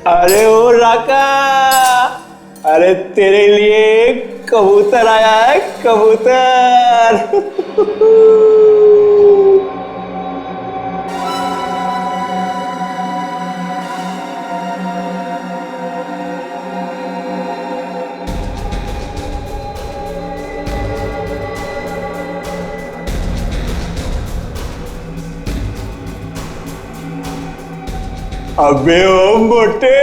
अरे ओ राका, अरे तेरे लिए कबूतर आया है, कबूतर। अबे ओ मोटे,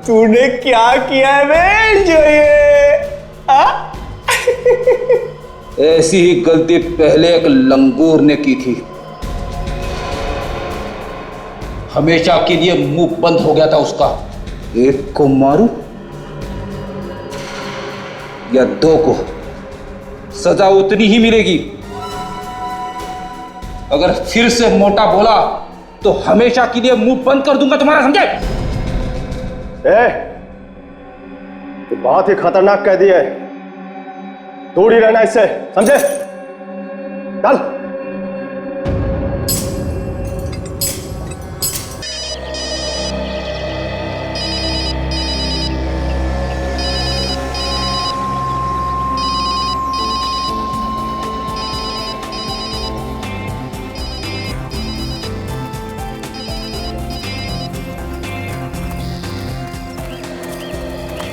तूने क्या किया है बे जो ये? ऐसी ही गलती पहले एक लंगूर ने की थी। हमेशा के लिए मुंह बंद हो गया था उसका। एक को मारूं या दो को, सजा उतनी ही मिलेगी। अगर फिर से मोटा बोला तो हमेशा के लिए मुंह बंद कर दूंगा तुम्हारा, समझे? तो बहुत ही खतरनाक कह दिया है, दूर ही रहना इससे, समझे? चल।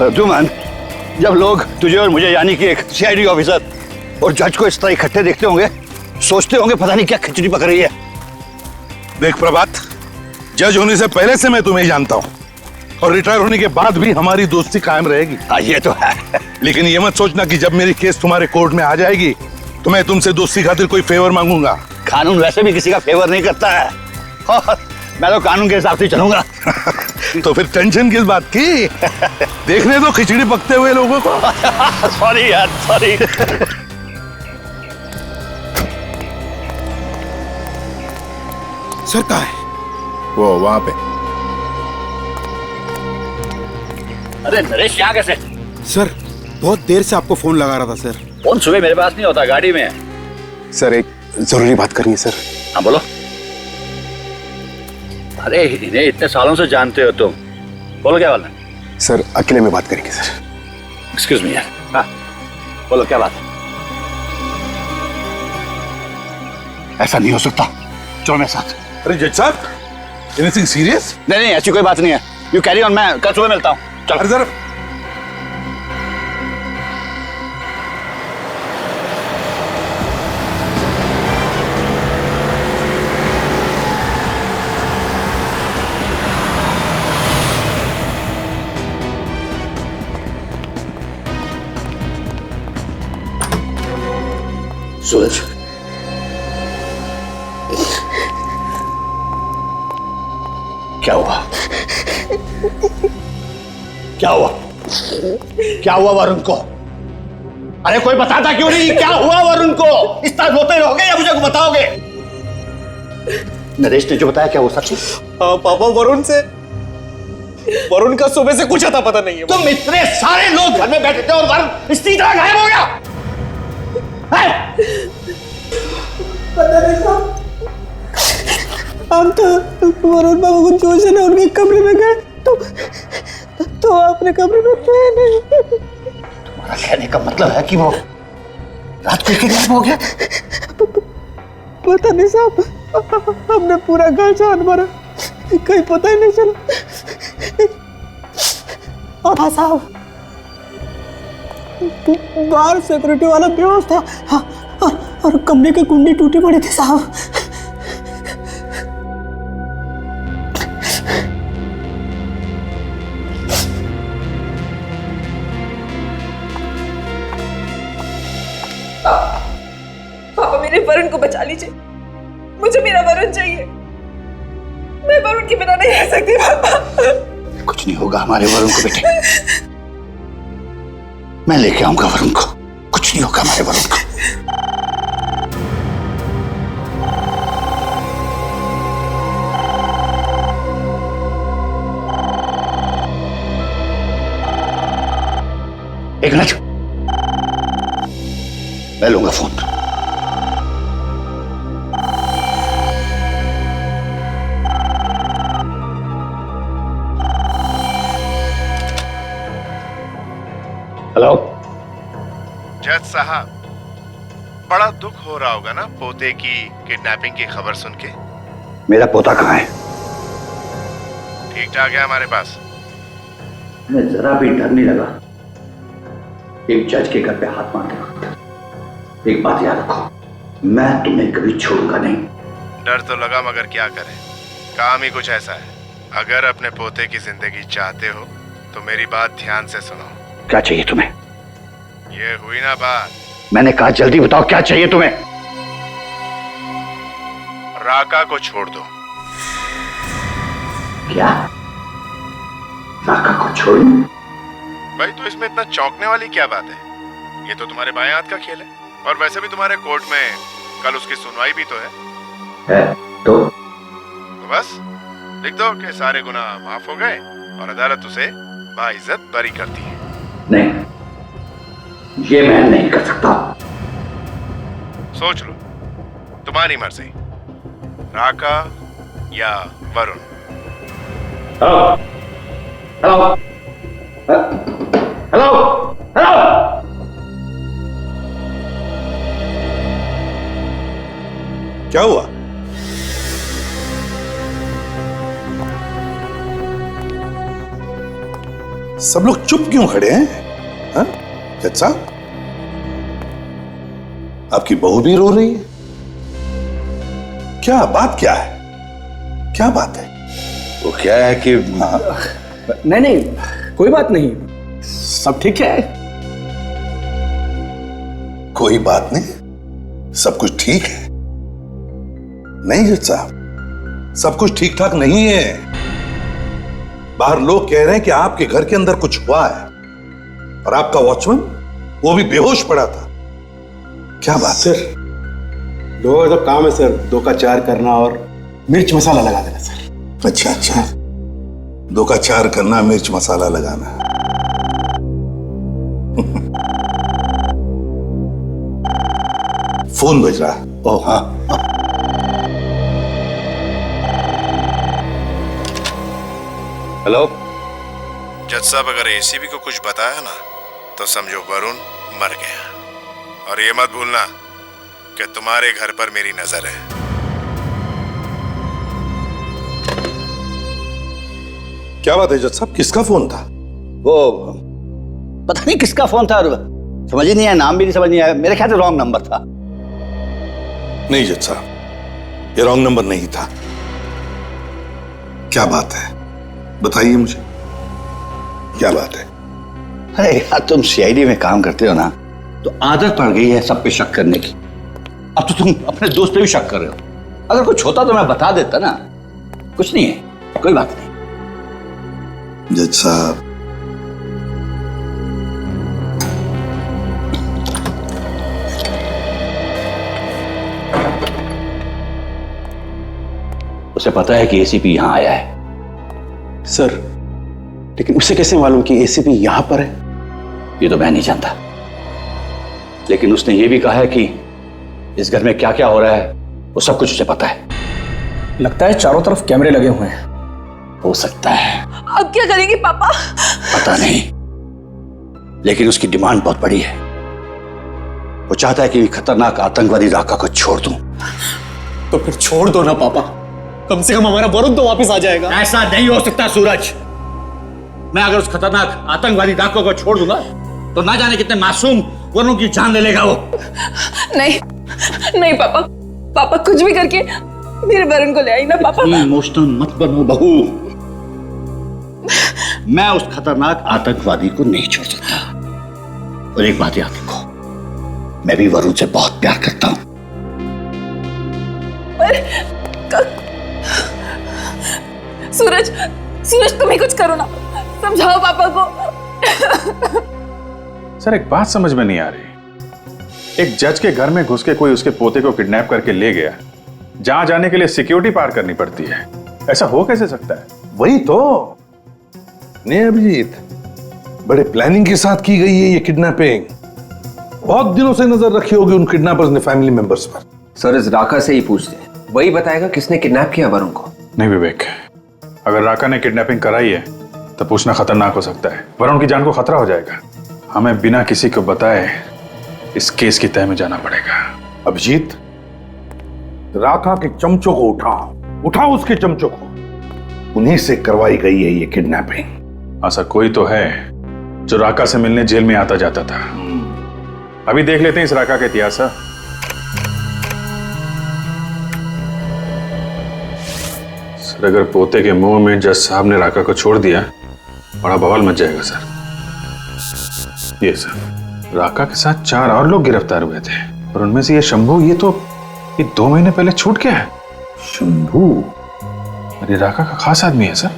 अर्जुमन, जब लोग तुझे और मुझे यानी कि एक सीआईडी ऑफिसर और जज को इस तरह इकट्ठे देखते होंगे, सोचते होंगे पता नहीं क्या खिचड़ी पक रही है। देख प्रभात, जज होने से पहले से मैं तुम्हें जानता हूँ और रिटायर होने के बाद भी हमारी दोस्ती कायम रहेगी। हाँ, ये तो है। लेकिन ये मत सोचना कि जब मेरी केस तुम्हारे कोर्ट में आ जाएगी तो मैं तुमसे दोस्ती खातिर कोई फेवर मांगूंगा। कानून वैसे भी किसी का फेवर नहीं करता है और मैं तो कानून के हिसाब से चलूंगा। तो फिर टेंशन किस बात की? देखने दो खिचड़ी पकते हुए लोगों को। सॉरी यार, सॉरी। सर कहाँ है? वो वहां पे। अरे नरेश, यहाँ कैसे? सर, बहुत देर से आपको फोन लगा रहा था सर। फोन सुबह मेरे पास नहीं होता, गाड़ी में है। सर, एक जरूरी बात करनी है सर। हाँ बोलो। अरे इन्हें इतने सालों से जानते हो तुम, बोलो क्या बात है? सर, अकेले में बात करेंगे सर। एक्सक्यूज मी यार। हाँ बोलो क्या बात है? ऐसा नहीं हो सकता, चलो मेरे साथ। अरे जज साहब, एनीथिंग सीरियस? नहीं नहीं, ऐसी कोई बात नहीं है। यू कैरी ऑन, मैं कल सुबह मिलता हूँ। चलो जरा। सूरज, क्या हुआ? क्या हुआ? क्या हुआ वरुण को? अरे कोई बताता क्यों नहीं? क्या हुआ वरुण को? इस तरह रोते रहोगे या मुझे को बताओगे? नरेश ने जो बताया क्या वो सच है? हाँ पापा, वरुण का सुबह से कुछ आता पता नहीं है। तुम इतने सारे लोग घर में बैठे थे और वरुण इसी तरह गायब हो गया? पता नहीं साहब, हम तो वरुण बाबू को जोश से ना उनके कमरे में गए तो अपने कमरे में थे नहीं। तुम्हारा कहने का मतलब है कि वो रात को गायब हो गया? पता नहीं साहब, हमने पूरा घर छान मारा, कहीं पता ही नहीं चला। हाँ साहब, बाहर सिक्योरिटी वाला बेहोश था। हाँ, और कमरे की कुंडी टूटी पड़ी थी साहब। पापा, मेरे वरुण को बचा लीजिए, मुझे मेरा वरुण चाहिए। मैं वरुण के बिना नहीं रह सकती पापा। कुछ नहीं होगा हमारे वरुण को बेटे, मैं लेके आऊंगा वरुण को। कुछ नहीं होगा हमारे वरुण को। एक मिनट, मैं लूंगा फोन। हेलो। जज साहब, बड़ा दुख हो रहा होगा ना पोते की किडनैपिंग की खबर सुन के। मेरा पोता कहाँ है? ठीक ठाक है हमारे पास। मैं जरा भी डर नहीं लगा एक जज के घर पे हाथ मारते वक्त। एक बात याद रखो, मैं तुम्हें कभी छोड़ूंगा नहीं। डर तो लगा, मगर क्या करें, काम ही कुछ ऐसा है। अगर अपने पोते की जिंदगी चाहते हो तो मेरी बात ध्यान से सुनो। क्या चाहिए तुम्हें? ये हुई ना बात। मैंने कहा जल्दी बताओ क्या चाहिए तुम्हें? राका को छोड़ दो। क्या? राका को छोड़ूं? भाई तो इसमें इतना चौंकने वाली क्या बात है? ये तो तुम्हारे बाएं हाथ का खेल है, और वैसे भी तुम्हारे कोर्ट में कल उसकी सुनवाई भी तो है। तो बस लिख दो कि सारे गुनाह माफ हो गए और अदालत उसे बाइज्जत बरी करती है। नहीं, ये मैं नहीं कर सकता। सोच लो, तुम्हारी मर्जी, राका या Varun. Hello hello hello hello. क्या हुआ? सब लोग चुप क्यों खड़े हैं? हाँ? जज साहब, आपकी बहू भी रो रही है। क्या बात क्या है? क्या बात है? वो क्या है कि नहीं नहीं, कोई बात नहीं, सब ठीक है। कोई बात नहीं, सब कुछ ठीक है। नहीं जज साहब, सब कुछ ठीक ठाक नहीं है। बाहर लोग कह रहे हैं कि आपके घर के अंदर कुछ हुआ है, और आपका वॉचमैन वो भी बेहोश पड़ा था। क्या बात सर, लोगों का तो काम है सर, 2 का 4 करना और मिर्च मसाला लगा देना सर। अच्छा अच्छा, 2 का 4 करना, मिर्च मसाला लगाना। फोन बज रहा है। ओह हाँ, हेलो। जज साहब, अगर एसीबी को कुछ बताया ना तो समझो वरुण मर गया, और ये मत भूलना कि तुम्हारे घर पर मेरी नजर है। क्या बात है जज साहब, किसका फोन था? वो पता नहीं किसका फोन था, समझ ही नहीं आया, नाम भी नहीं समझ नहीं आया। मेरे ख्याल से रॉन्ग नंबर था। नहीं जज साहब, ये रॉन्ग नंबर नहीं था। क्या बात है, बताइए मुझे, क्या बात है? अरे यार, तुम सीआईडी में काम करते हो ना, तो आदत पड़ गई है सब पे शक करने की। अब तो तुम अपने दोस्त पे भी शक कर रहे हो। अगर कुछ होता तो मैं बता देता ना। कुछ नहीं है, कोई बात नहीं। जज साहब, उसे पता है कि एसीपी यहां आया है। सर, लेकिन उसे कैसे मालूम कि एसीपी यहां पर है? ये तो मैं नहीं जानता, लेकिन उसने ये भी कहा है कि इस घर में क्या क्या हो रहा है वो सब कुछ उसे पता है। लगता है चारों तरफ कैमरे लगे हुए हैं। हो सकता है, अब क्या करेंगे पापा? पता नहीं, लेकिन उसकी डिमांड बहुत बड़ी है। वो चाहता है कि खतरनाक आतंकवादी राका को छोड़ दूं। तो फिर छोड़ दो ना पापा, कम से कम हमारा वरुण तो वापस आ जाएगा। ऐसा नहीं हो सकता सूरज। मैं अगर उस खतरनाक आतंकवादी राका को छोड़ दूंगा तो ना जाने कितने मासूम वरुण की जान ले लेगा वो। नहीं नहीं पापा, पापा कुछ भी करके मेरे वरुण को ले आई ना पापा। इमोशनल मत बनो बहू। मैं उस खतरनाक आतंकवादी को नहीं छोड़ सकता। और एक बात याद रखो, मैं भी वरुण से बहुत प्यार करता हूं। सूरज, सूरज तुम ही कुछ करो ना, समझाओ पापा को। सर, एक बात समझ में नहीं आ रही। एक जज के घर में घुस के कोई उसके पोते को किडनैप करके ले गया, जहां जाने के लिए सिक्योरिटी पार करनी पड़ती है। ऐसा हो कैसे सकता है? वही तो नहीं अभिजीत, बड़े प्लानिंग के साथ की गई है ये किडनैपिंग। बहुत दिनों से नजर रखी होगी उन किडनैपर्स ने फैमिली मेंबर्स पर। सर, इस राका से ही पूछते हैं, वही बताएगा किसने किडनैप किया वरुण को। नहीं विवेक, अगर राका ने किडनैपिंग कराई है तो पूछना खतरनाक हो सकता है। वरुण की जान को खतरा हो जाएगा। हमें बिना किसी को बताए इस केस की तह में जाना पड़ेगा। अभिजीत, राका के चमचों को उठाओ उसके चमचों को। उन्हीं से करवाई गई है ये किडनैपिंग। ऐसा कोई तो है जो राका से मिलने जेल में आता जाता था। अभी देख लेते हैं इस राका का इतिहास। सर, अगर पोते के मुंह में जज साहब ने राका को छोड़ दिया, बड़ा बवाल मच जाएगा सर। ये सर, राका के साथ 4 और लोग गिरफ्तार हुए थे और उनमें से ये शंभू, ये 2 महीने पहले छूट गया है। शंभू? अरे राका का खास आदमी है सर।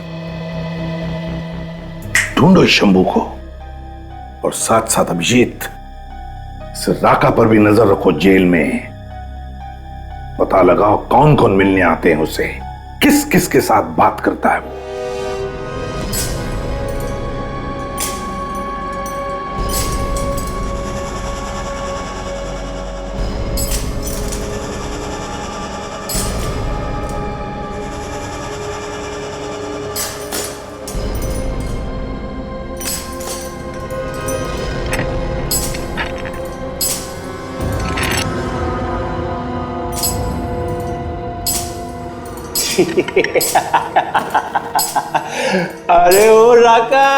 ढूंढो इस शंभू को, और साथ साथ अभिजीत, इस राका पर भी नजर रखो जेल में। पता लगाओ कौन कौन मिलने आते हैं उसे, किस किस के साथ बात करता है वो। अरे ओ राका,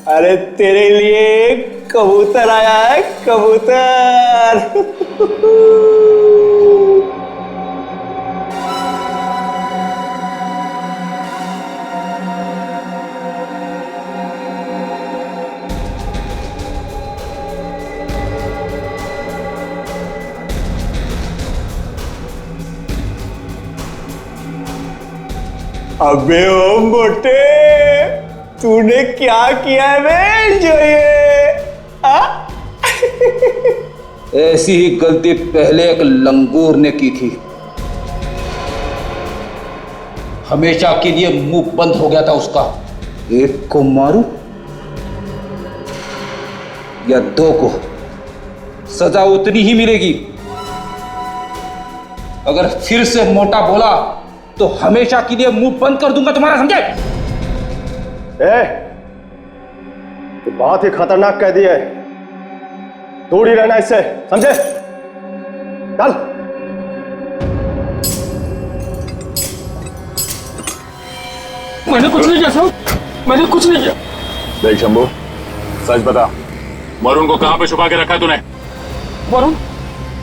अरे तेरे लिए कबूतर आया है, कबूतर। अबे ओ मोटे, तूने क्या किया है बे जो ये? ऐसी ही गलती पहले एक लंगूर ने की थी। हमेशा के लिए मुंह बंद हो गया था उसका। एक को मारूं या 2 को, सजा उतनी ही मिलेगी। अगर फिर से मोटा बोला तो हमेशा के लिए मुंह बंद कर दूंगा तुम्हारा, समझे? तो बहुत ही खतरनाक कह दिया है, दूर ही रहना इससे, समझे? चल। मैंने कुछ नहीं किया साहब, मैंने कुछ नहीं किया। देख शंभू, सच बता, वरुण को कहां पे छुपा के रखा तूने? वरुण?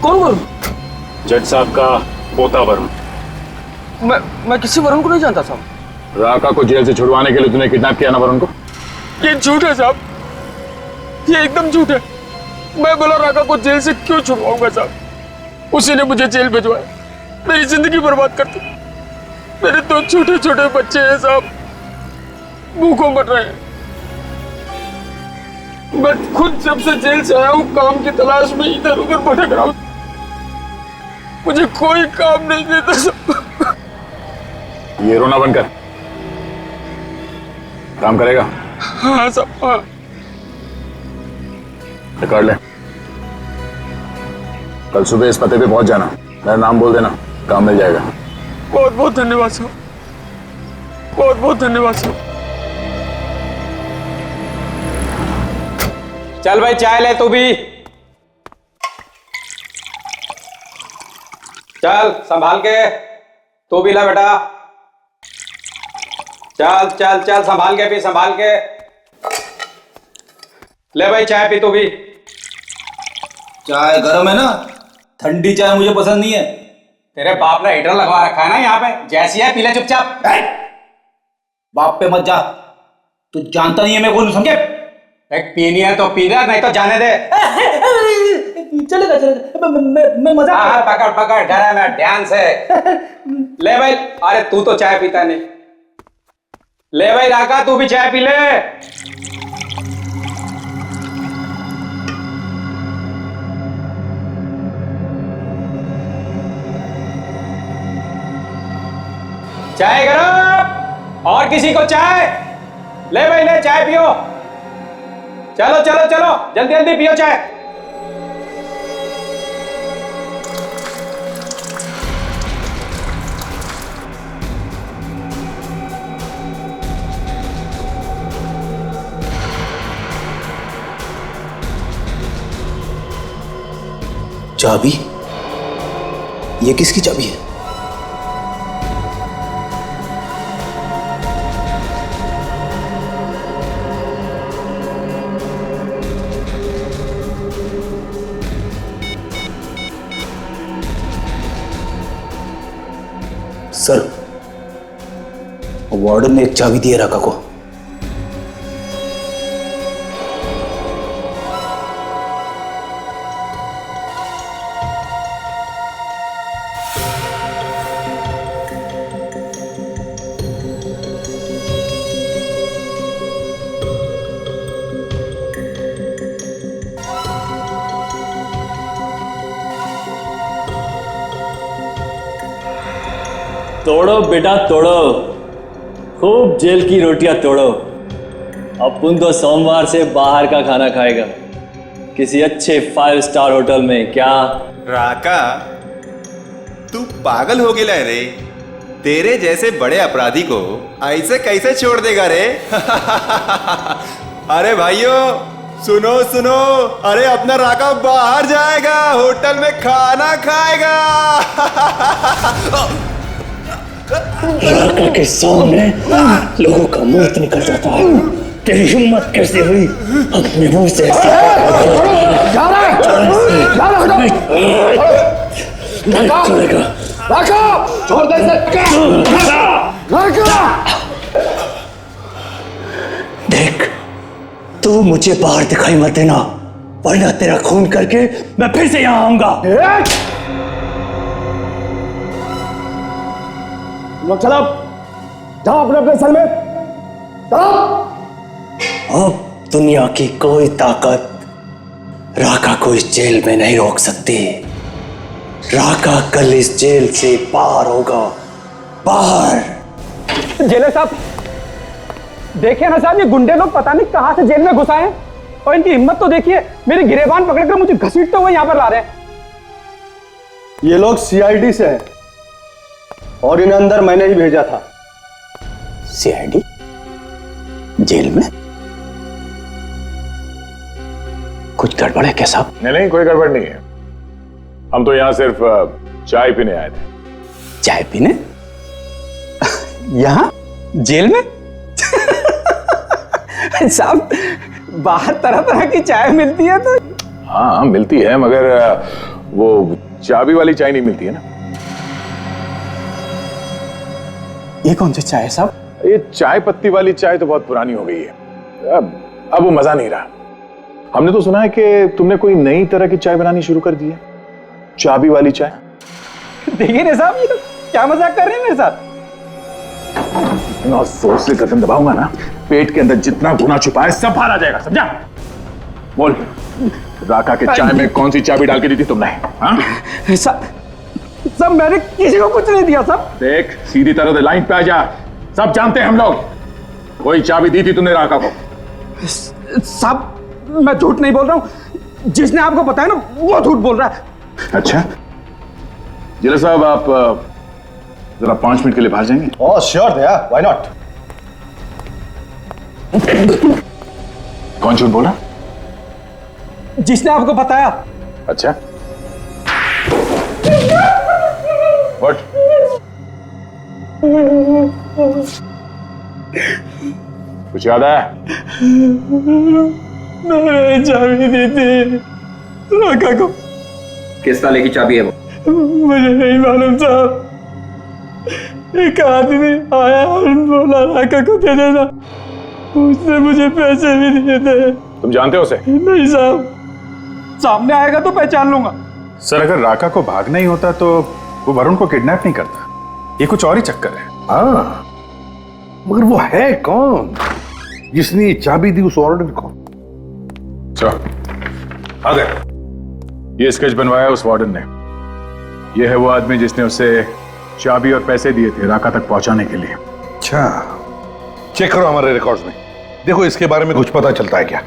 कौन वरुण? जज साहब का पोता वरुण। मैं किसी वरुण को नहीं जानता साहब। राका को जेल से छुड़वाने के लिए तूने किडनैप किया ना वरुण को? ये झूठ है साहब, ये एकदम झूठ है। मैं बोला राका को जेल से क्यों छुड़वाऊंगा साहब? उसी ने मुझे जेल भिजवाया, मेरी जिंदगी बर्बाद कर दी। मेरे 2 छोटे छोटे बच्चे हैं साहब, भूखों मर रहे हैं। मैं खुद जब से जेल से आया हूँ काम की तलाश में इधर उधर भटक रहा हूँ, मुझे कोई काम नहीं देता सब। ये रोना बंद कर, काम करेगा? हाँ साहब, हाँ। रिकॉर्ड ले, कल सुबह इस पते पे पहुंच जाना, मेरा नाम बोल देना, काम मिल जाएगा। बहुत बहुत धन्यवाद साहब, बहुत बहुत धन्यवाद साहब। चल भाई चाय ले तू भी, चल संभाल के, तू भी ला बेटा। चल चल चल, संभाल के पी, संभाल के ले भाई, चाय पी तू भी। चाय गर्म है ना, ठंडी चाय मुझे पसंद नहीं है। तेरे बाप ने हीटर लगवा रखा है ना यहाँ पे, जैसी है पी ले चुपचाप। बाप पे मत जा, तू जानता नहीं है मैं कौन, समझे? एक पीनी है तो पी ले, नहीं तो जाने दे। चलेगा चलेगा, मैं मजा। हाँ पकड़ पकड़, गरम है, ध्यान से ले भाई। अरे तू तो चाय पीता नहीं, ले भाई राका तू भी चाय पी ले। चाय गरम, और किसी को चाय? ले भाई ले, चाय पियो। चलो चलो चलो, जल्दी जल्दी पियो चाय। चाबी? ये किसकी चाबी है? सर, वार्डन ने एक चाबी दी है राका को। तोड़ो बेटा तोड़ो, खूब जेल की रोटियां तोड़ो। अपुन तो सोमवार से बाहर का खाना खाएगा, किसी अच्छे 5 स्टार होटल में। क्या राका, तू पागल हो गया रे? तेरे जैसे बड़े अपराधी को ऐसे कैसे छोड़ देगा रे? अरे भाइयों सुनो सुनो, अरे अपना राका बाहर जाएगा, होटल में खाना खाएगा। राका के सामने लोगों का मौत निकल जाता है। तेरी हिम्मत कैसे हुई अपने मुंह से छोड़ेगा? राका, छोड़ दे इसे। राका, देख, तू मुझे बाहर दिखाई मत देना, वरना तेरा खून करके मैं फिर से यहाँ आऊंगा। लोग चलो, जाओ अपने अपने सेल में। अब दुनिया की कोई ताकत राका को इस जेल में नहीं रोक सकती। राका कल इस जेल से बाहर होगा, बाहर। जेलर साहब देखिए ना साहब, ये गुंडे लोग पता नहीं कहां से जेल में घुस आए हैं, और इनकी हिम्मत तो देखिए, मेरे गिरेबान पकड़कर मुझे घसीटते हुए यहां पर ला रहे हैं। ये लोग सीआईडी से हैं और इन्हें अंदर मैंने ही भेजा था। सीआईडी? जेल में? कुछ गड़बड़ है क्या साहब? नहीं, कोई गड़बड़ नहीं है। हम तो यहां सिर्फ चाय पीने आए थे। चाय पीने? यहां जेल में? साहब बाहर तरह तरह की चाय मिलती है तो। हाँ मिलती है, मगर वो चाबी वाली चाय नहीं मिलती है ना। ये कौन सी चाय है साहब? ये चाय पत्ती वाली चाय तो बहुत पुरानी हो गई है, अब वो मजा नहीं रहा। हमने तो सुना है कि तुमने कोई नई तरह की चाय बनानी शुरू कर दी है, चाबी वाली चाय। देखिए ना साहब, ये तो क्या मजाक कर रहे हैं मेरे साथ? इतना जोर से गर्दन दबाऊंगा ना, पेट के अंदर जितना गुना छुपा है सब बाहर आ जाएगा, समझा? बोल, राका के चाय में कौन सी चाबी डाल के दी थी तुमने? हाँ? सब मैंने किसी को कुछ नहीं दिया साहब। देख, सीधी तरह से लाइन पे आ जा, सब जानते हैं हम लोग। कोई चाबी दी थी तुमने राका को? साहब मैं झूठ नहीं बोल रहा हूं, जिसने आपको बताया ना वो झूठ बोल रहा है। अच्छा, जिला साहब आप जरा 5 मिनट के लिए बाहर जाएंगे? ओह श्योर भैया, व्हाई नॉट। कौन झूठ बोला? जिसने आपको बताया। अच्छा, व्हाट? कुछ याद आया? मैंने चाबी दी थी राका को। किस ताले की चाबी है वो? मुझे नहीं मालूम साहब, एक आदमी आया और बोला राका को दे देना, उसने मुझे पैसे भी दिए थे। तुम जानते हो उसे? नहीं साहब। सामने आएगा तो पहचान लूंगा। सर, अगर राका को भागना ही होता तो वो वरुण को किडनैप नहीं करता, ये कुछ और ही चक्कर है। हाँ, मगर वो है कौन जिसने ये चाबी दी उस वार्डन को? आ गए। ये स्केच बनवाया उस वार्डन ने। ये है वो आदमी जिसने उसे चाबी और पैसे दिए थे राका तक पहुंचाने के लिए। अच्छा, चेक करो हमारे रिकॉर्ड्स में, देखो इसके बारे में कुछ पता चलता है क्या।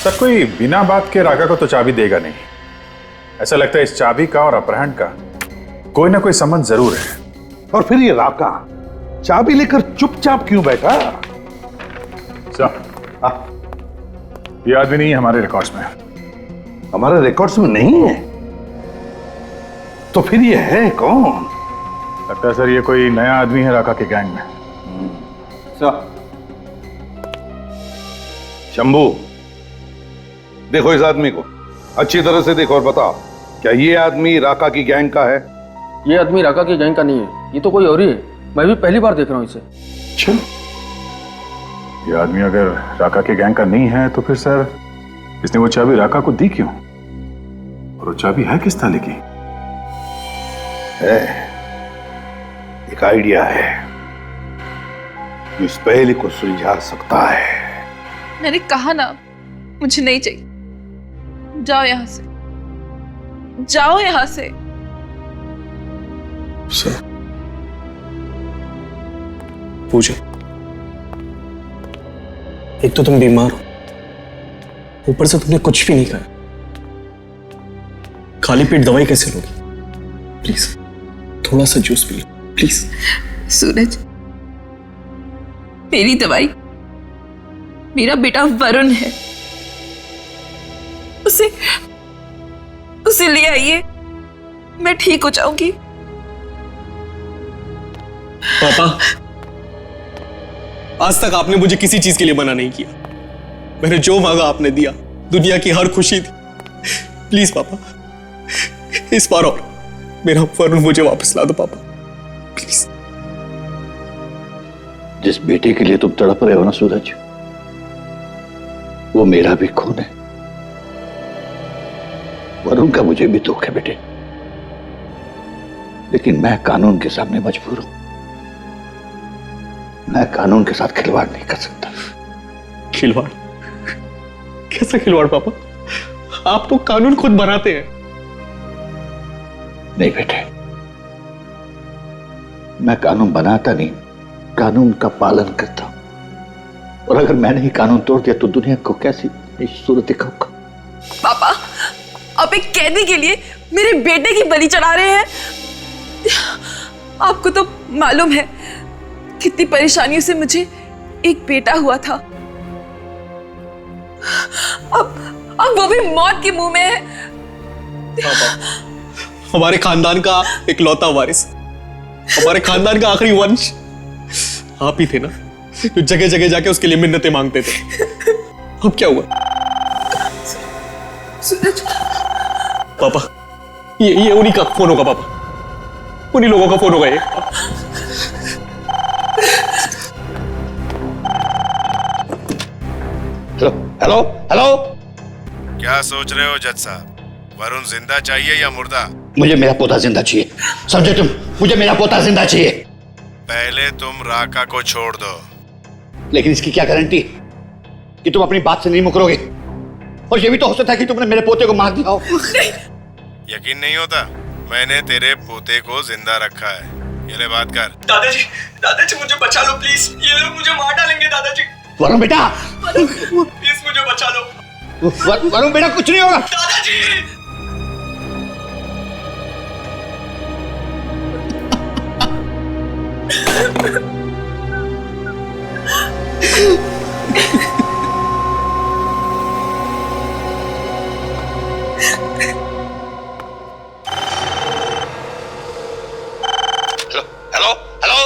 सर, कोई बिना बात के राका को तो चाबी देगा नहीं। ऐसा लगता है इस चाबी का और अपहरण का कोई ना कोई संबंध जरूर है। और फिर ये राका चाबी लेकर चुपचाप क्यों बैठा? ये आदमी नहीं है हमारे रिकॉर्ड्स में। हमारे रिकॉर्ड्स में नहीं है? तो फिर ये है कौन? लगता है सर ये कोई नया आदमी है राका के गैंग में। सर शंभू, देखो इस आदमी को अच्छी तरह से देखो और बताओ, क्या ये आदमी राका की गैंग का है? ये आदमी राका की गैंग का नहीं है, ये तो कोई और ही है। मैं भी पहली बार देख रहा हूँ इसे। अच्छा, ये आदमी अगर राका के गैंग का नहीं है तो फिर सर इसने वो चाबी राका को दी क्यों? और वो चाबी है किस ताले की? है, एक आइडिया है जो इस पहेली को सुलझा सकता है। मैंने कहा ना, मुझे नहीं चाहिए। जाओ यहां से, जाओ यहां से। सर पूजा, एक तो तुम बीमार हो, ऊपर से तुमने कुछ भी नहीं खाया। खाली पेट दवाई कैसे लोगी? प्लीज थोड़ा सा जूस पी लो प्लीज। सूरज, मेरी दवाई मेरा बेटा वरुण है, उसे ले आइए, मैं ठीक हो जाऊंगी। पापा, आज तक आपने मुझे किसी चीज के लिए मना नहीं किया। मैंने जो मांगा आपने दिया, दुनिया की हर खुशी थी। प्लीज पापा, इस बार और मेरा वरुण मुझे वापस ला दो पापा, प्लीज। जिस बेटे के लिए तुम तड़प रहे हो ना सूरज, वो मेरा भी खून है। वरुण का मुझे भी दुख है बेटे, लेकिन मैं कानून के सामने मजबूर हूं। मैं कानून के साथ खिलवाड़ नहीं कर सकता। खिलवाड़? कैसा खिलवाड़ पापा? आप तो कानून खुद बनाते हैं। नहीं बेटे, मैं कानून बनाता नहीं, कानून का पालन करता हूं। और अगर मैंने ही कानून तोड़ दिया तो दुनिया को कैसी सूरत दिखाऊंगा? पापा, आप एक कैदी के लिए मेरे बेटे की बलि चढ़ा रहे हैं। आपको तो मालूम है कितनी परेशानियों से मुझे एक बेटा हुआ था। अब वो भी मौत के मुंह में है। हमारे खानदान का इकलौता वारिस, हमारे खानदान का आखिरी वंश आप ही थे ना, जो जगह जगह जाके उसके लिए मिन्नतें मांगते थे। अब क्या हुआ? सूरज पापा, ये उन्हीं का फोन होगा पापा, उन्हीं लोगों का फोन होगा ये। हेलो हेलो हेलो, क्या सोच रहे हो जज साहब? वरुण जिंदा चाहिए या मुर्दा? मुझे मेरा पोता जिंदा चाहिए, समझे तुम? मुझे मेरा पोता जिंदा चाहिए। पहले तुम राका को छोड़ दो। लेकिन इसकी क्या गारंटी कि तुम अपनी बात से नहीं मुकरोगे? और ये भी तो हो सकता है कि तुमने मेरे पोते को मार दिया हो। यकीन नहीं होता? मैंने तेरे पोते को जिंदा रखा है। ये ले बात कर। दादाजी मुझे बचा लो प्लीज, ये लोग मुझे मार डालेंगे दादाजी। वरुण बेटा, प्लीज मुझे बचा लो। वरुण बेटा, कुछ नहीं होगा। दादाजी हेलो हेलो,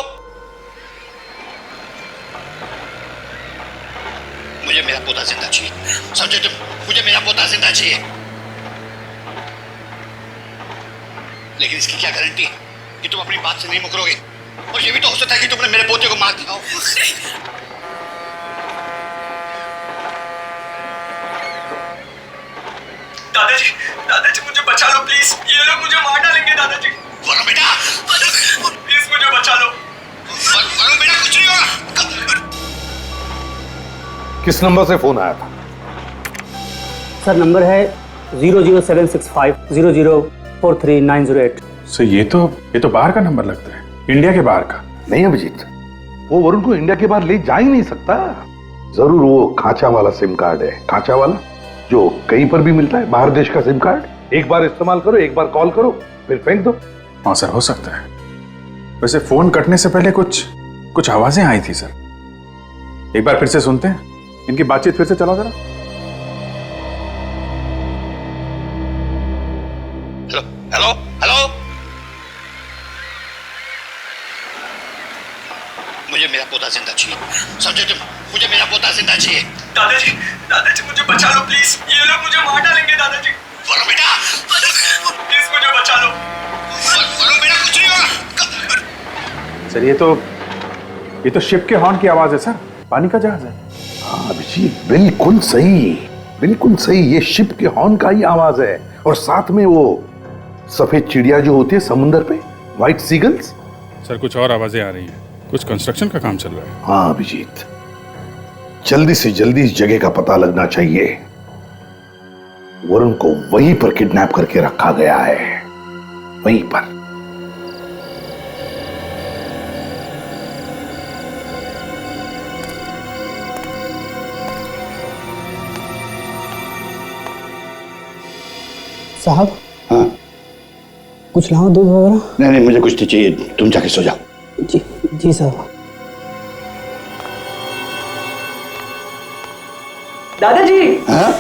मुझे मेरा पोता जिंदा चाहिए, समझे तुम? मुझे मेरा पोता जिंदा चाहिए। लेकिन इसकी क्या गारंटी कि तुम अपनी बात से नहीं मुकरोगे? और ये भी तो हो सकता है कि तुमने मेरे पोते को मार दिया हो। दादाजी मुझे बचा लो प्लीज, ये लोग मुझे मार डालेंगे दादाजी। वरुण बेटा, प्लीज मुझे बचा लो। वरुण बेटा, कुछ नहीं होगा। किस नंबर से फोन आया था? सर नंबर है 00765004398। सर ये तो बाहर का नंबर लगता है, इंडिया के बाहर का। नहीं अभिजीत, वो वरुण को इंडिया के बाहर ले जा ही नहीं सकता। जरूर वो खांचा वाला सिम कार्ड है, खांचा वाला जो कहीं पर भी मिलता है, बाहर देश का सिम कार्ड। एक बार इस्तेमाल करो, एक बार कॉल करो, फिर फेंक दो। हाँ सर, हो सकता है। वैसे फोन कटने से पहले कुछ आवाजें आई थी सर, एक बार फिर से सुनते हैं। इनकी बातचीत फिर से चलाओ जरा। समझे तुम? मुझे मेरा पोता जिंदा चाहिए। दादाजी, दादाजी मुझे बचा लो प्लीज, ये लोग मुझे मार डालेंगे दादाजी। वरुण बेटा, प्लीज मुझे बचा लो। वरुण बेटा कुछ नहीं होगा। सर ये तो शिप के हॉर्न की आवाज है सर, पानी का जहाज है। हाँ अभिजीत, बिल्कुल सही, बिल्कुल सही। ये शिप के हॉर्न का ही आवाज है, और साथ में वो सफेद चिड़िया जो होती है समुंदर पे, व्हाइट सीगल्स। सर कुछ और आवाजें आ रही हैं, कुछ कंस्ट्रक्शन का काम चल रहा है। हाँ अभिजीत, जल्दी से जल्दी इस जगह का पता लगना चाहिए। वरुण को वहीं पर किडनैप करके रखा गया है, वहीं पर। साहब, हाँ कुछ लाओ दूध वगैरह? नहीं नहीं, मुझे कुछ नहीं चाहिए, तुम जाके सो जाओ। जी जी साहब। दादाजी। हाँ?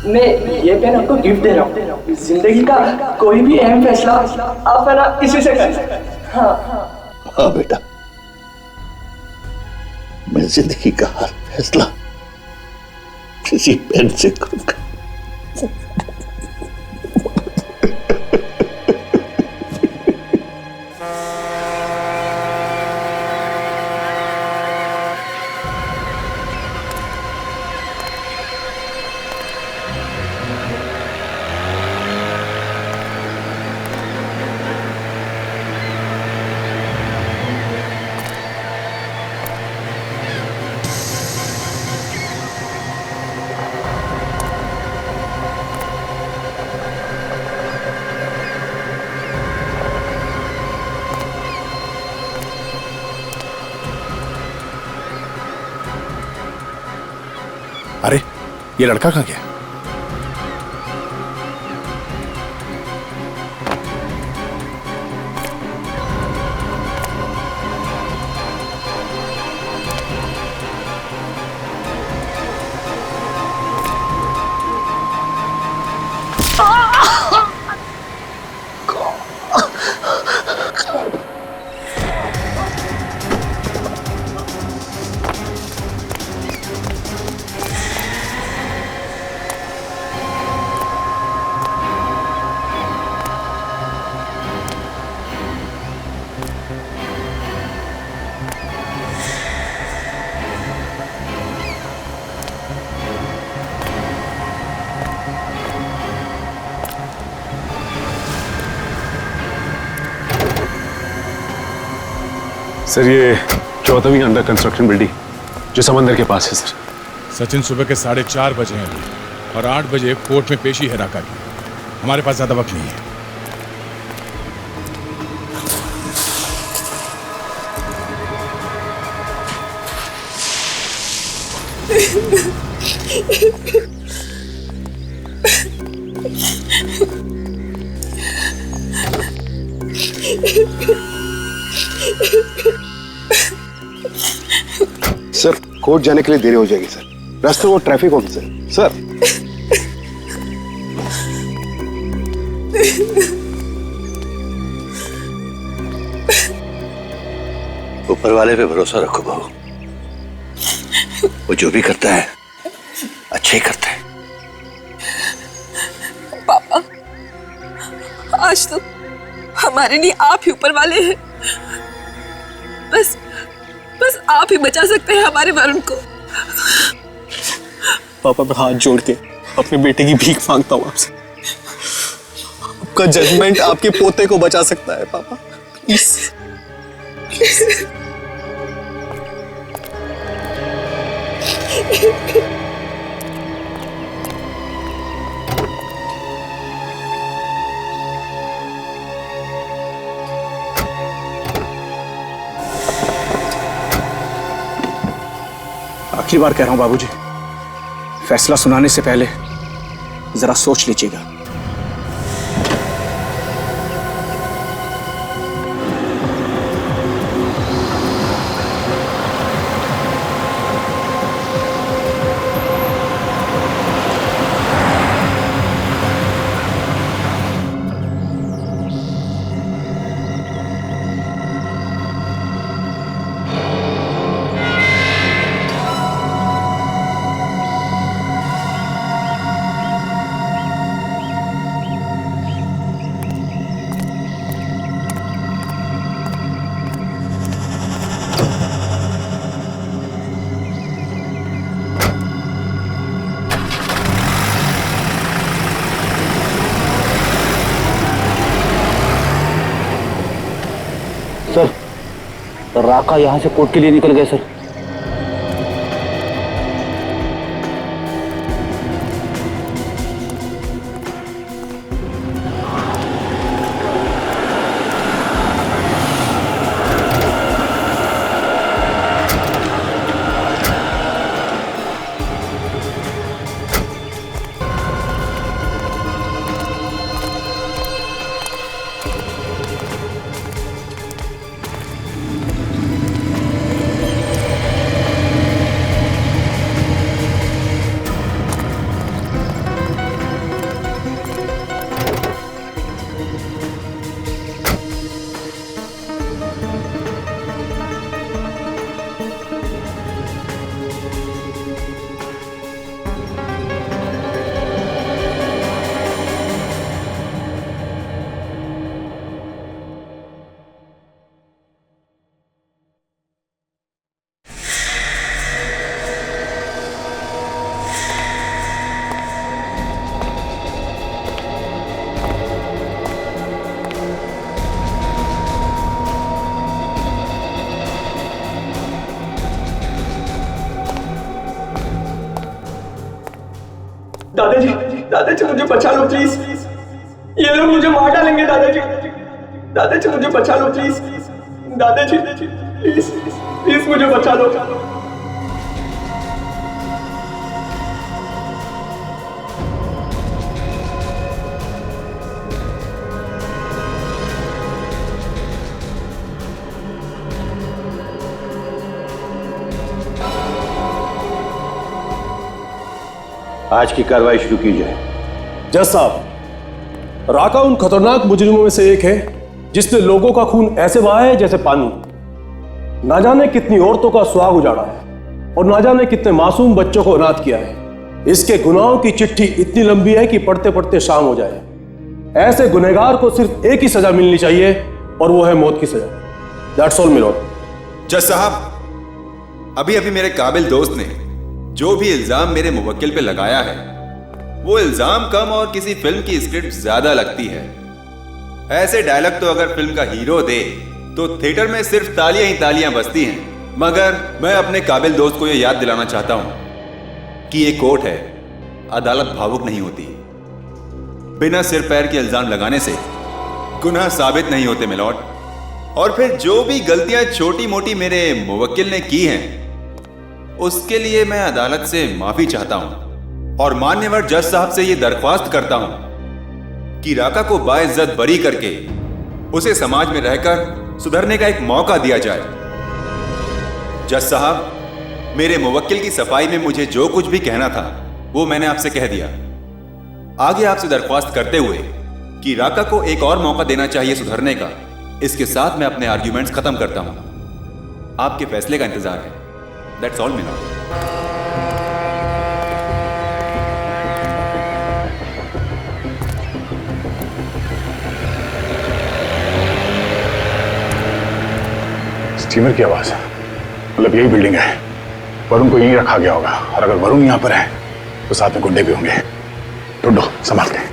मैं ये पेन आपको गिफ्ट दे रहा हूँ। जिंदगी का कोई भी अहम फैसला आप है ना इसी से कर। हाँ हाँ बेटा, मैं जिंदगी का हर फैसला किसी पेन से करूंगा। अरे ये लड़का कहाँ गया? सर ये 14वीं अंडर कंस्ट्रक्शन बिल्डिंग जो समंदर के पास है सर। सचिन सुबह के 4:30 बजे हैं अभी, और 8 बजे कोर्ट में पेशी है राका की। हमारे पास ज्यादा वक्त नहीं है। सर कोर्ट जाने के लिए देरी हो जाएगी सर, रास्ते में वो ट्रैफिक ऑफिसर सर। ऊपर वाले पे भरोसा रखो बहू, वो जो भी करता है अच्छे ही करता है। पापा, आज तो हमारे लिए आप ही ऊपर वाले हैं। बस बस आप ही बचा सकते हैं हमारे वरुण को। पापा मैं हाथ जोड़ के अपने बेटे की भीख मांगता हूँ आपसे। आपका जजमेंट आपके पोते को बचा सकता है पापा, प्लीज। आखिरी बार कह रहा हूं बाबूजी, फैसला सुनाने से पहले जरा सोच लीजिएगा। राका यहाँ से कोर्ट के लिए निकल गए सर। दादाजी, दादाजी मुझे बचा लो प्लीज, ये लोग मुझे मार डालेंगे दादाजी, दादाजी मुझे बचा लो प्लीज, दादाजी प्लीज प्लीज मुझे बचा लो। आज की कार्रवाई शुरू की जाए। जज साहब, राका उन खतरनाक मुजरिमों में से एक है जिसने लोगों का खून ऐसे बहाया है जैसे पानी। ना जाने कितनी औरतों का सुहाग उजाड़ा है और ना जाने कितने मासूम बच्चों को अनाथ किया है। इसके गुनाहों की चिट्ठी इतनी लंबी है कि पढ़ते पढ़ते शाम हो जाए। ऐसे गुनहगार को सिर्फ एक ही सजा मिलनी चाहिए और वो है मौत की सजा। That's all milord. जज साहब, अभी अभी मेरे काबिल दोस्त ने जो भी इल्जाम मेरे मुवक्किल पे लगाया है, वो इल्जाम कम और किसी फिल्म की स्क्रिप्ट ज्यादा लगती है। ऐसे डायलॉग तो अगर फिल्म का हीरो दे तो थिएटर में सिर्फ तालियां ही तालियां बजती हैं। मगर मैं अपने काबिल दोस्त को यह याद दिलाना चाहता हूं कि ये कोर्ट है, अदालत भावुक नहीं होती। बिना सिर पैर के इल्जाम लगाने से गुनाह साबित नहीं होते मिलॉर्ड। और फिर जो भी गलतियां छोटी मोटी मेरे मुवक्किल ने की हैं, उसके लिए मैं अदालत से माफी चाहता हूं और मान्यवर जज साहब से यह दरख्वास्त करता हूं कि राका को बाइज्जत बरी करके उसे समाज में रहकर सुधरने का एक मौका दिया जाए। जज साहब, मेरे मुवक्किल की सफाई में मुझे जो कुछ भी कहना था वो मैंने आपसे कह दिया। आगे आपसे दरख्वास्त करते हुए कि राका को एक और मौका देना चाहिए सुधरने का, इसके साथ मैं अपने आर्ग्यूमेंट्स खत्म करता हूं। आपके फैसले का इंतजार है। That's all milord. स्टीमर की आवाज है, मतलब यही बिल्डिंग है। वरुण को यहीं रखा गया होगा और अगर वरुण यहां पर है तो साथ में गुंडे भी होंगे। ढूंढो, संभालते हैं।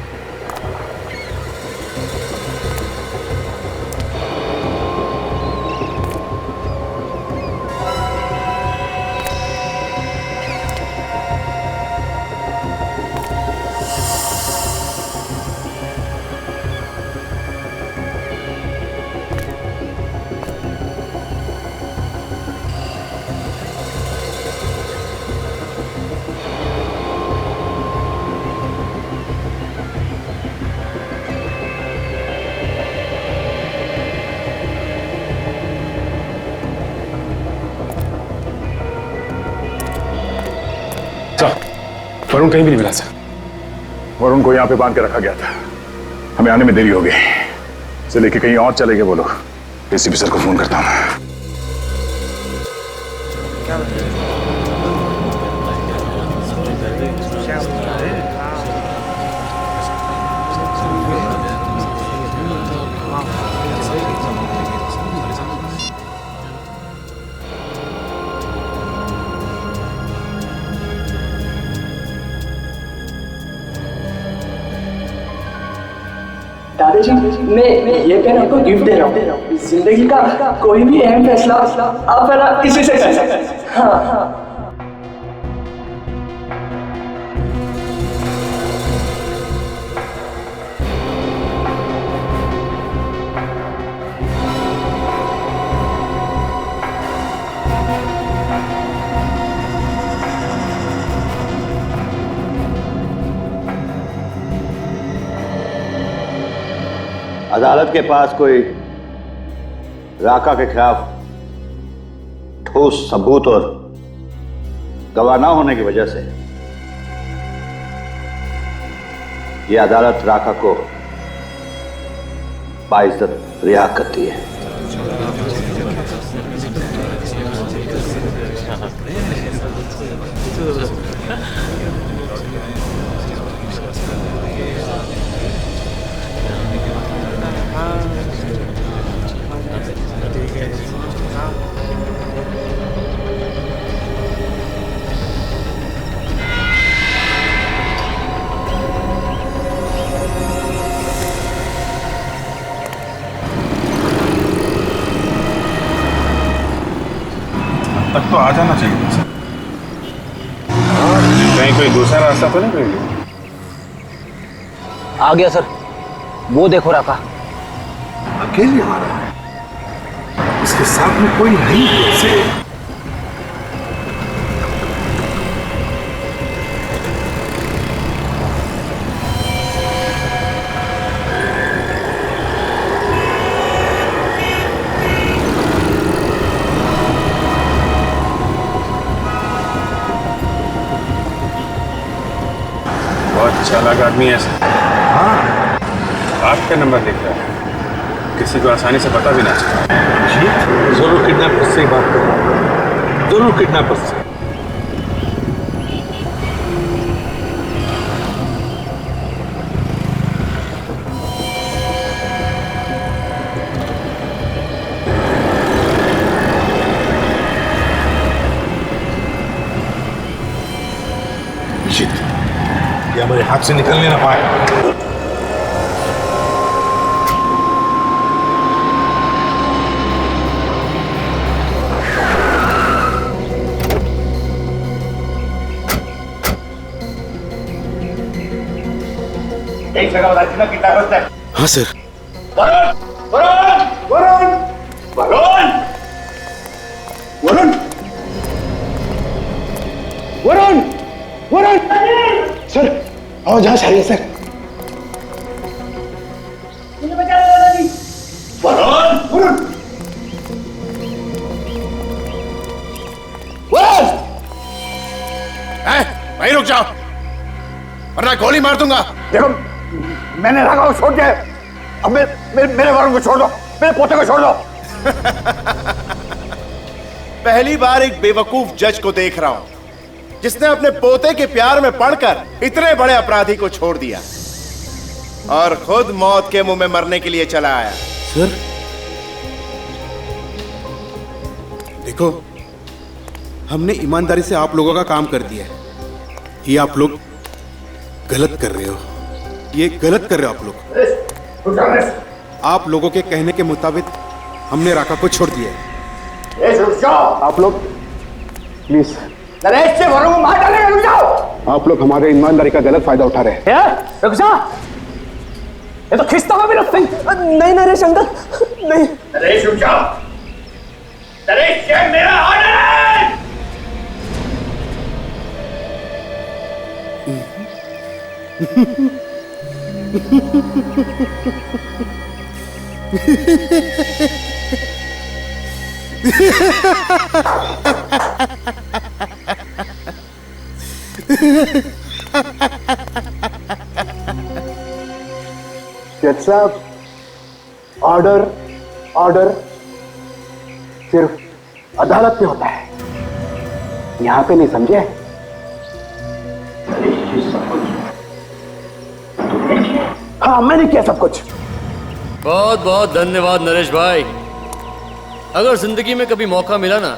वरुण कहीं भी नहीं मिला सर। वरुण को यहाँ पे बांध के रखा गया था। हमें आने में देरी हो गई, इसे लेके कहीं और चले गए वो लोग। एसीपी सर को फोन करता हूँ। दादाजी मैं ये पेन आपको गिफ्ट दे रहा हूँ। जिंदगी का कोई भी अहम फैसला आप पहला इसी से कर सकते हैं। हाँ। अदालत के पास कोई राका के खिलाफ ठोस सबूत और गवाह न होने की वजह से यह अदालत राका को बाइज्जत रिहा करती है। तक तो आ जाना चाहिए सर। कहीं कोई दूसरा रास्ता तो नहीं कोई? आ गया सर, वो देखो राका। अकेले आ रहा है, इसके साथ में कोई नहीं है। बहुत चालाक आदमी है सर। हाँ, आपका नंबर लिख रहा है, किसी को आसानी से पता भी ना चले। जी जरूर किडनैपर से बात करो, जरूर किडनैपर से। ये हमारे हाथ से निकलने ना पाए। एक जगह बता दीजिए कितना खर्च है। हाँ सर। वरुण वरुण वरुण वरुण वरुण वरुण वरुण सर आवाज आ रही है सर। वरुण वरुण वहीं रुक जाओ वरना गोली मार दूंगा। देखो मैंने राका को छोड़ दिया, अब मेरे वरुण को छोड़ दो, मेरे पोते को छोड़ दो। पहली बार एक बेवकूफ जज को देख रहा हूं जिसने अपने पोते के प्यार में पड़कर इतने बड़े अपराधी को छोड़ दिया और खुद मौत के मुंह में मरने के लिए चला आया। सर देखो, हमने ईमानदारी से आप लोगों का काम कर दिया है। ये आप लोग गलत कर रहे हो, ये गलत कर रहे हो आप लोग। आप लोगों के कहने के मुताबिक हमने राका को छोड़ दिया है। आप लोग प्लीज नरेश से वरुण को मार डालेंगे, रुक जाओ। आप लोग हमारे ईमानदारी का गलत फायदा उठा रहे हैं। रुक जा, ये तो खिस्ता हुआ भी लगता है। नहीं नरेश अंकल नहीं। नरेश रुक जाओ, नरेश ये मेरा ऑर्डर है। जज साहब, ऑर्डर ऑर्डर सिर्फ अदालत में होता है, यहां पे नहीं, समझे? हाँ मैंने किया सब कुछ। बहुत बहुत धन्यवाद नरेश भाई। अगर जिंदगी में कभी मौका मिला ना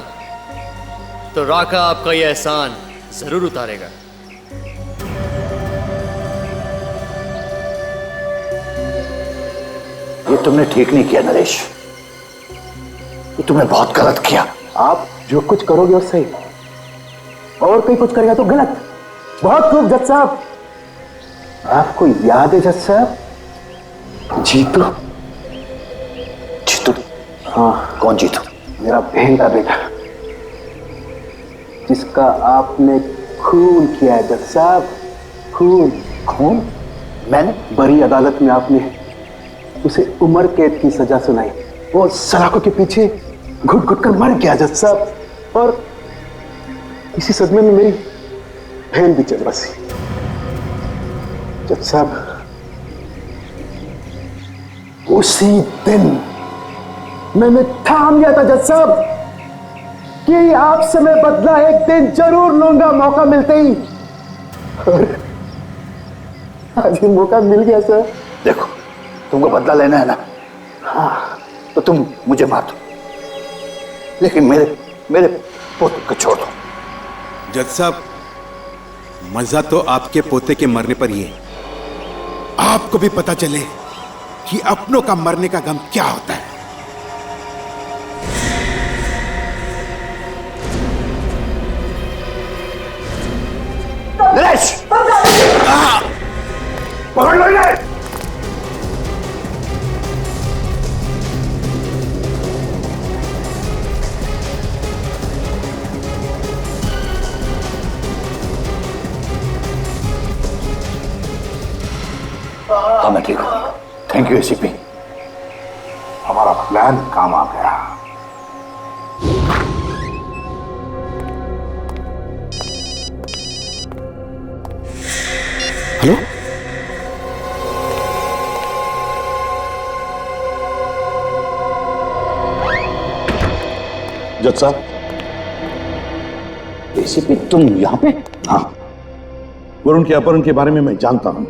तो राका आपका यह एहसान जरूर उतारेगा। ये तुमने ठीक नहीं किया नरेश, ये तुमने बहुत गलत किया। आप जो कुछ करोगे वो सही, और कोई कुछ करेगा तो गलत। बहुत खूब जज साहब। आपको याद है जज साहब, जीतू? जीतू? हाँ। कौन जीतू? मेरा बहन का बेटा, जिसका आपने खून किया है जज साहब। खून। खून? मैंने? बड़ी अदालत में आपने उसे उम्र कैद की सजा सुनाई। वो सलाखों के पीछे घुट घुट कर मर गया जज साहब। और इसी सदमे में मेरी बहन भी चल बसी। जज साहब, उसी दिन मैंने ठान लिया था जज साहब कि आपसे मैं बदला एक दिन जरूर लूंगा, मौका मिलते ही। और आज ये मौका मिल गया सर। देखो, तुमको बदला लेना है ना, हाँ, तो तुम मुझे मार दो, लेकिन मेरे पोते को छोड़ दो। जज साहब, मजा तो आपके पोते के मरने पर ही है। आपको भी पता चले कि अपनों का मरने का गम क्या होता है। नरेश, पकड़ लो इन्हें। हाँ, मैं ठीक हूँ। Thank you ACP. हमारा प्लान काम आ गया। हेलो, जज साहब। एसीपी, तुम यहाँ पे? हाँ, वरुण के अपहरण के बारे में मैं जानता हूँ।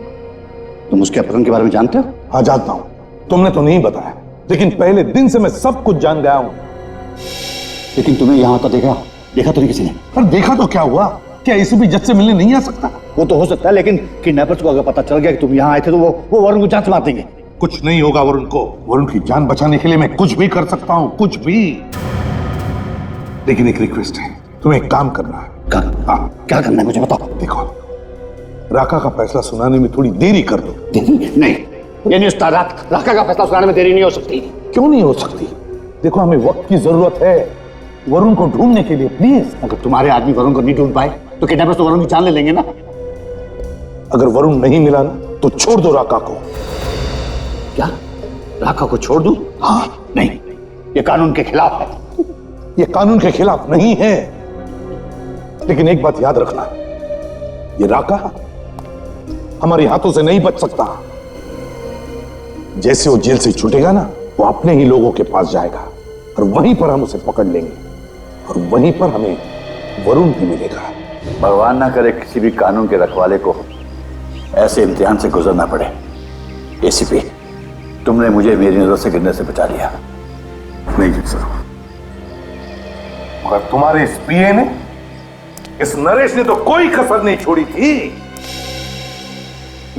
तुम उसके अपहरण के बारे में जानते हो? हाँ, जानता हूँ। तुमने तो नहीं बताया, लेकिन पहले दिन से मैं सब कुछ जान गया हूँ। लेकिन तुम्हें यहाँ तो देखा तो नहीं किसी ने? पर देखा तो क्या हुआ? क्या एसीपी जज से मिलने नहीं आ सकता? वो तो हो सकता है, लेकिन किडनैपर्स को अगर पता चल गया कि तुम यहाँ आए थे तो वो वरुण को जान से मार देंगे। कुछ नहीं होगा वरुण को। वरुण की जान बचाने के लिए मैं कुछ भी कर सकता हूँ, कुछ भी। लेकिन एक रिक्वेस्ट है, तुम्हें एक काम करना है। हाँ, क्या करना है मुझे बताओ। देखो, राका का फैसला सुनाने में थोड़ी देरी कर दो। देरी? नहीं, ये नहीं उस्ताद, राका का फैसला सुनाने में देरी नहीं हो सकती। क्यों नहीं हो सकती? देखो, हमें वक्त की जरूरत है वरुण को ढूंढने के लिए। प्लीज। अगर तुम्हारे आदमी वरुण को नहीं ढूंढ पाए तो किडनैपर्स तो वरुण की जान ले लेंगे ना। अगर वरुण नहीं मिला ना तो छोड़ दो राका को। क्या? राका को छोड़ दूं? हाँ, नहीं, ये कानून के खिलाफ है। ये कानून के खिलाफ नहीं है, लेकिन एक बात याद रखना, ये राका हमारे हाथों से नहीं बच सकता। जैसे वो जेल से छूटेगा ना, वो अपने ही लोगों के पास जाएगा और वहीं पर हम उसे पकड़ लेंगे और वहीं पर हमें वरुण भी मिलेगा। भगवान ना करे किसी भी कानून के रखवाले को ऐसे इम्तिहान से गुजरना पड़े। एसीपी, तुमने मुझे मेरी नजर से गिरने से बचा लिया। नहीं जी सर, मगर तुम्हारे इस पीए ने, इस नरेश ने तो कोई कसर नहीं छोड़ी थी।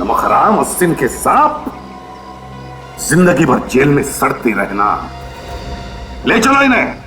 नमक हराम और सिंह के सांप जिंदगी भर जेल में सड़ते रहना। ले चलो इन्हें।